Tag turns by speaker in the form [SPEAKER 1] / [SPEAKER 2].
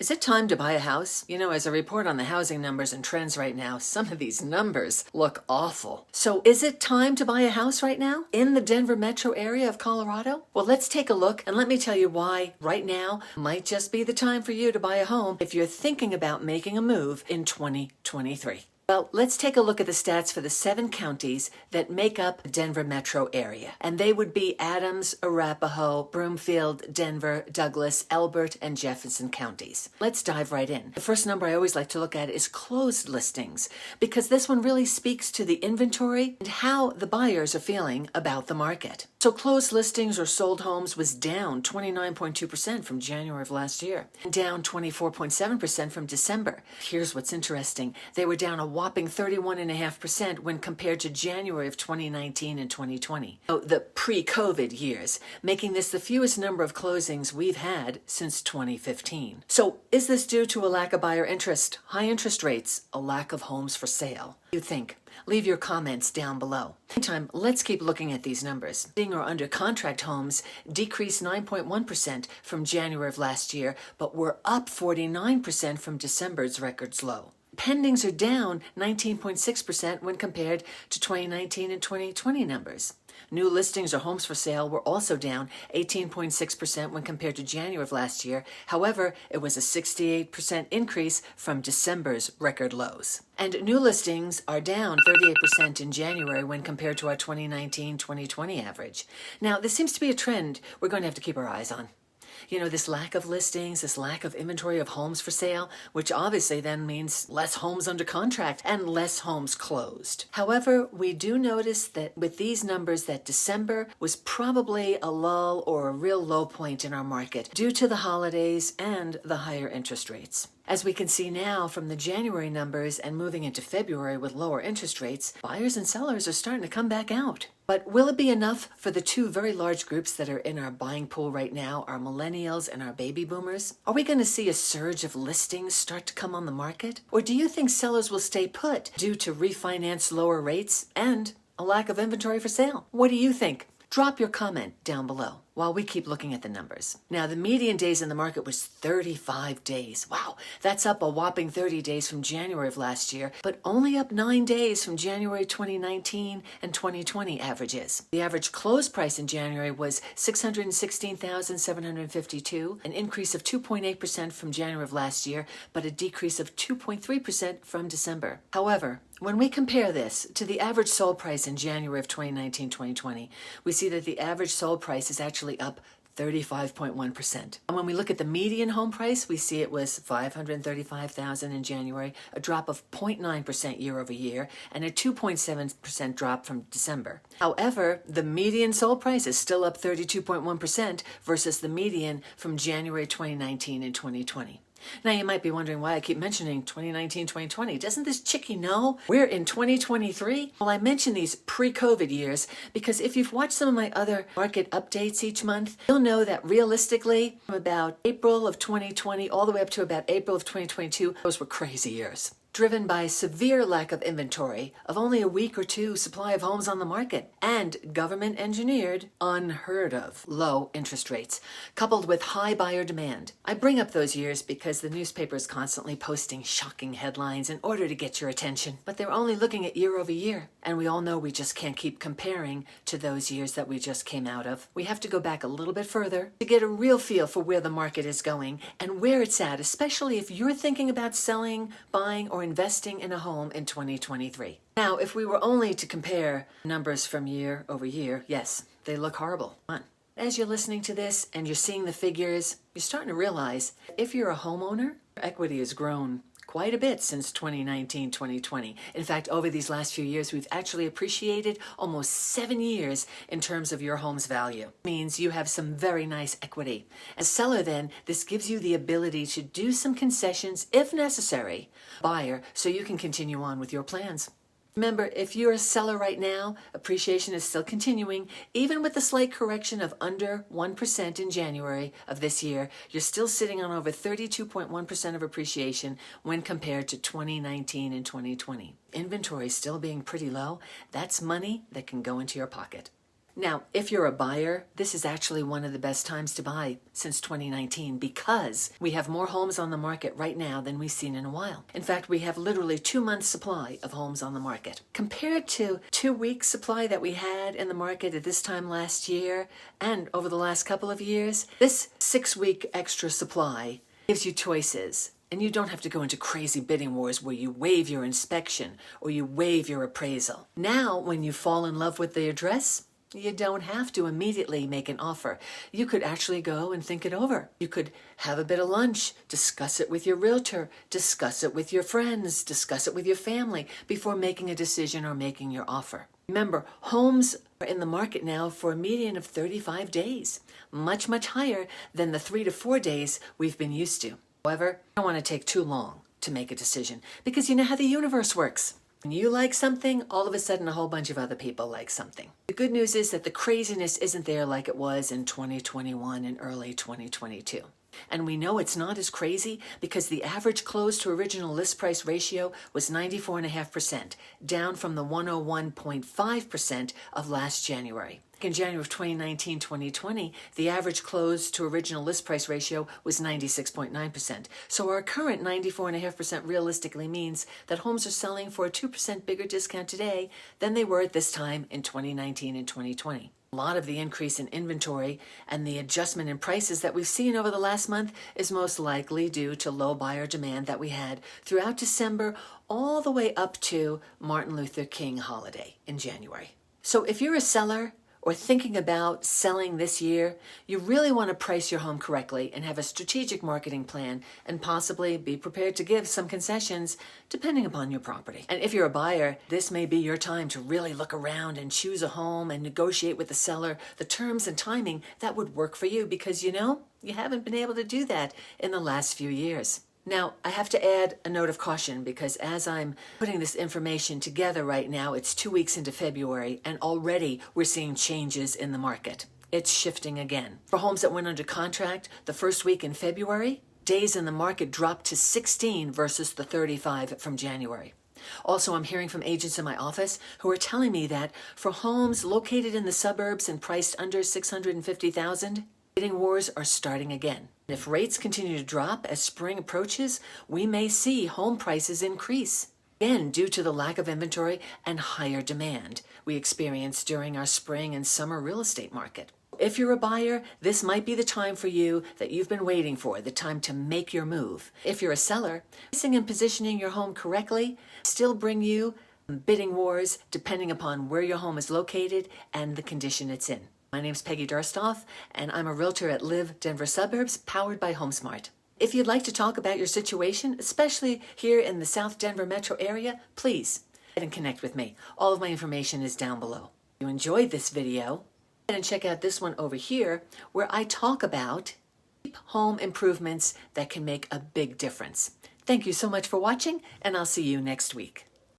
[SPEAKER 1] Is it time to buy a house? As I report on the housing numbers and trends right now, some of these numbers look awful. So is it time to buy a house right now in the Denver metro area of Colorado? Well, let's take a look and let me tell you why right now might just be the time for you to buy a home if you're thinking about making a move in 2023. Well, let's take a look at the stats for the 7 counties that make up the Denver metro area. And they would be Adams, Arapahoe, Broomfield, Denver, Douglas, Elbert, and Jefferson counties. Let's dive right in. The first number I always like to look at is closed listings, because this one really speaks to the inventory and how the buyers are feeling about the market. So closed listings or sold homes was down 29.2% from January of last year, and down 24.7% from December. Here's what's interesting. They were down a whopping 31.5% when compared to January of 2019 and 2020. So the pre-COVID years, making this the fewest number of closings we've had since 2015. So is this due to a lack of buyer interest, high interest rates, a lack of homes for sale? You think? Leave your comments down below. Meantime, let's keep looking at these numbers. Or under contract homes decreased 9.1% from January of last year, but were up 49% from December's records low. Pendings are down 19.6% when compared to 2019 and 2020 numbers. New listings or homes for sale were also down 18.6% when compared to January of last year. However, it was a 68% increase from December's record lows. And new listings are down 38% in January when compared to our 2019-2020 average. Now, this seems to be a trend we're going to have to keep our eyes on. This lack of listings, this lack of inventory of homes for sale, which obviously then means less homes under contract and less homes closed. However, we do notice that with these numbers that December was probably a lull or a real low point in our market due to the holidays and the higher interest rates. As we can see now from the January numbers and moving into February with lower interest rates, buyers and sellers are starting to come back out. But will it be enough for the 2 very large groups that are in our buying pool right now, our millennials and our baby boomers? Are we going to see a surge of listings start to come on the market? Or do you think sellers will stay put due to refinance lower rates and a lack of inventory for sale? What do you think? Drop your comment down below while we keep looking at the numbers. Now, the median days in the market was 35 days. Wow, that's up a whopping 30 days from January of last year, but only up 9 days from January 2019 and 2020 averages. The average close price in January was $616,752, an increase of 2.8% from January of last year, but a decrease of 2.3% from December. However, when we compare this to the average sold price in January of 2019-2020, we see that the average sold price is actually up 35.1%. And when we look at the median home price, we see it was $535,000 in January, a drop of 0.9% year over year, and a 2.7% drop from December. However, the median sold price is still up 32.1% versus the median from January 2019 and 2020. Now, you might be wondering why I keep mentioning 2019, 2020. Doesn't this chickie know we're in 2023? Well, I mention these pre-COVID years because if you've watched some of my other market updates each month, you'll know that realistically, from about April of 2020 all the way up to about April of 2022, those were crazy years, driven by severe lack of inventory of only a week or 2 supply of homes on the market and government engineered, unheard of low interest rates, coupled with high buyer demand. I bring up those years because the newspaper is constantly posting shocking headlines in order to get your attention, but they're only looking at year over year. And we all know we just can't keep comparing to those years that we just came out of. We have to go back a little bit further to get a real feel for where the market is going and where it's at, especially if you're thinking about selling, buying, or investing in a home in 2023. Now, if we were only to compare numbers from year over year, yes, they look horrible. As you're listening to this and you're seeing the figures, you're starting to realize if you're a homeowner, equity has grown quite a bit since 2019, 2020. In fact, over these last few years, we've actually appreciated almost 7 years in terms of your home's value. It means you have some very nice equity. As a seller, then, this gives you the ability to do some concessions, if necessary, buyer, so you can continue on with your plans. Remember, if you're a seller right now, appreciation is still continuing. Even with the slight correction of under 1% in January of this year, you're still sitting on over 32.1% of appreciation when compared to 2019 and 2020. Inventory still being pretty low. That's money that can go into your pocket. Now, if you're a buyer, this is actually one of the best times to buy since 2019 because we have more homes on the market right now than we've seen in a while. In fact, we have literally 2 months supply of homes on the market. Compared to 2 weeks supply that we had in the market at this time last year and over the last couple of years, this 6-week extra supply gives you choices. And you don't have to go into crazy bidding wars where you waive your inspection or you waive your appraisal. Now, when you fall in love with the address, you don't have to immediately make an offer. You could actually go and think it over. You could have a bit of lunch, discuss it with your realtor, discuss it with your friends, discuss it with your family before making a decision or making your offer. Remember, homes are in the market now for a median of 35 days, much, much higher than the 3 to 4 days we've been used to. However, I don't want to take too long to make a decision because you know how the universe works. When you like something, all of a sudden a whole bunch of other people like something. The good news is that the craziness isn't there like it was in 2021 and early 2022. And we know it's not as crazy because the average close to original list price ratio was 94.5%, down from the 101.5% of last January. In January of 2019-2020, the average close to original list price ratio was 96.9%. So our current 94.5% realistically means that homes are selling for a 2% bigger discount today than they were at this time in 2019 and 2020. A lot of the increase in inventory and the adjustment in prices that we've seen over the last month is most likely due to low buyer demand that we had throughout December all the way up to Martin Luther King holiday in January. So if you're a seller or thinking about selling this year, you really want to price your home correctly and have a strategic marketing plan and possibly be prepared to give some concessions depending upon your property. And if you're a buyer, this may be your time to really look around and choose a home and negotiate with the seller the terms and timing that would work for you because you haven't been able to do that in the last few years. Now, I have to add a note of caution because as I'm putting this information together right now, it's 2 weeks into February and already we're seeing changes in the market. It's shifting again. For homes that went under contract the first week in February, days in the market dropped to 16 versus the 35 from January. Also, I'm hearing from agents in my office who are telling me that for homes located in the suburbs and priced under $650,000, bidding wars are starting again. If rates continue to drop as spring approaches, we may see home prices increase, again due to the lack of inventory and higher demand we experienced during our spring and summer real estate market. If you're a buyer, this might be the time for you that you've been waiting for, the time to make your move. If you're a seller, pricing and positioning your home correctly still bring you bidding wars depending upon where your home is located and the condition it's in. My name's Peggy Dursthoff, and I'm a realtor at Live Denver Suburbs, powered by HomeSmart. If you'd like to talk about your situation, especially here in the South Denver metro area, please go ahead and connect with me. All of my information is down below. If you enjoyed this video, go ahead and check out this one over here where I talk about cheap home improvements that can make a big difference. Thank you so much for watching, and I'll see you next week.